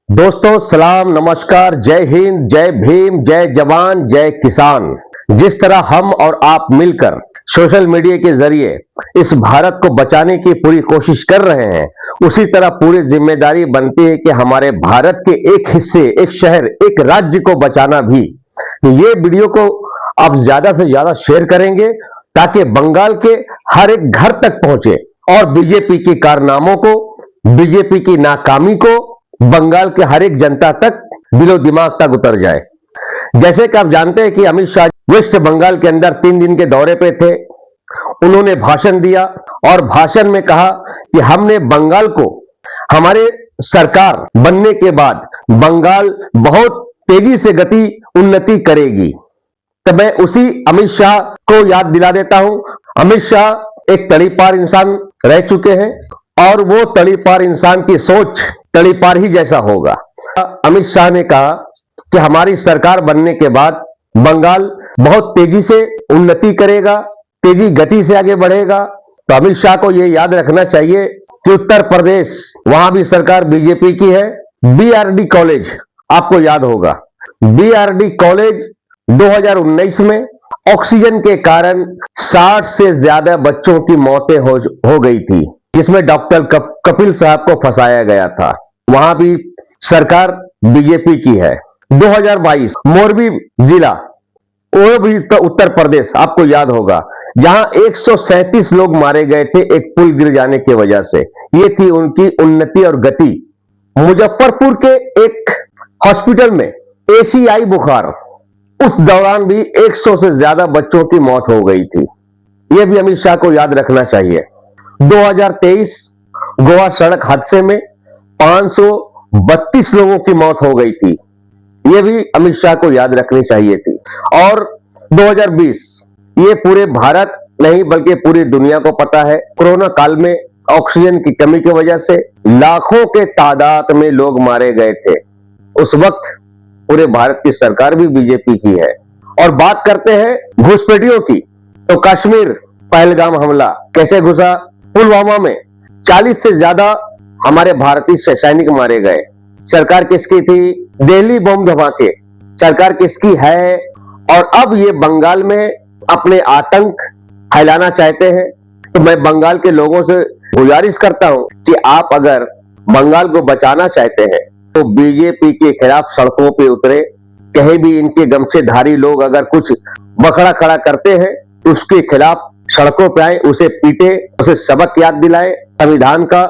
दोस्तों सलाम नमस्कार, जय हिंद, जय भीम, जय जवान, जय किसान। जिस तरह हम और आप मिलकर सोशल मीडिया के जरिए इस भारत को बचाने की पूरी कोशिश कर रहे हैं, उसी तरह पूरी जिम्मेदारी बनती है कि हमारे भारत के एक हिस्से, एक शहर, एक राज्य को बचाना भी। ये वीडियो को आप ज्यादा से ज्यादा शेयर करेंगे ताकि बंगाल के हर एक घर तक पहुंचे और बीजेपी के कारनामों को, बीजेपी की नाकामी को बंगाल के हर एक जनता तक, दिलो दिमाग तक उतर जाए। जैसे कि आप जानते हैं कि अमित शाह वेस्ट बंगाल के अंदर 3 दिन के दौरे पे थे। उन्होंने भाषण दिया और भाषण में कहा कि हमने बंगाल को, हमारे सरकार बनने के बाद बंगाल बहुत तेजी से उन्नति करेगी। तो मैं उसी अमित शाह को याद दिला देता हूं। अमित शाह एक तड़ीपार इंसान रह चुके हैं और वो तड़ीपार इंसान की सोच तड़ीपार ही जैसा होगा। अमित शाह ने कहा कि हमारी सरकार बनने के बाद बंगाल बहुत तेजी से उन्नति करेगा, तेजी गति से आगे बढ़ेगा। तो अमित शाह को यह याद रखना चाहिए कि उत्तर प्रदेश, वहां भी सरकार बीजेपी की है। बीआरडी कॉलेज आपको याद होगा, बीआरडी कॉलेज 2019 में ऑक्सीजन के कारण 60 से ज्यादा बच्चों की मौतें हो गई थी, जिसमें डॉक्टर कपिल साहब को फंसाया गया था। वहां भी सरकार बीजेपी की है। 2022 मोरबी जिला, वो भी उत्तर प्रदेश, आपको याद होगा, जहां 137 लोग मारे गए थे एक पुल गिर जाने की वजह से। ये थी उनकी उन्नति और गति। मुजफ्फरपुर के एक हॉस्पिटल में एशियाई बुखार, उस दौरान भी 100 से ज्यादा बच्चों की मौत हो गई थी। यह भी अमित शाह को याद रखना चाहिए। 2023 गोवा सड़क हादसे में 532 लोगों की मौत हो गई थी। यह भी अमित शाह को याद रखनी चाहिए थी। और 2020, ये पूरे भारत नहीं बल्कि पूरी दुनिया को पता है, कोरोना काल में ऑक्सीजन की कमी की वजह से लाखों के तादाद में लोग मारे गए थे। उस वक्त पूरे भारत की सरकार भी बीजेपी की है। और बात करते हैं घुसपैठियों की, तो कश्मीर पहलगाम हमला कैसे घुसा, पुलवामा में 40 से ज्यादा हमारे भारतीय सैनिक मारे गए। सरकार किसकी थी? दिल्ली बम धमाके सरकार किसकी है? और अब ये बंगाल में अपने आतंक फैलाना चाहते हैं। तो मैं बंगाल के लोगों से गुजारिश करता हूं कि आप अगर बंगाल को बचाना चाहते हैं तो बीजेपी के खिलाफ सड़कों पे उतरे। कहीं भी इनके गमछेधारी लोग अगर कुछ बखड़ा खड़ा करते हैं तो उसके खिलाफ सड़कों पे आए, उसे पीटे, उसे सबक याद दिलाए संविधान का,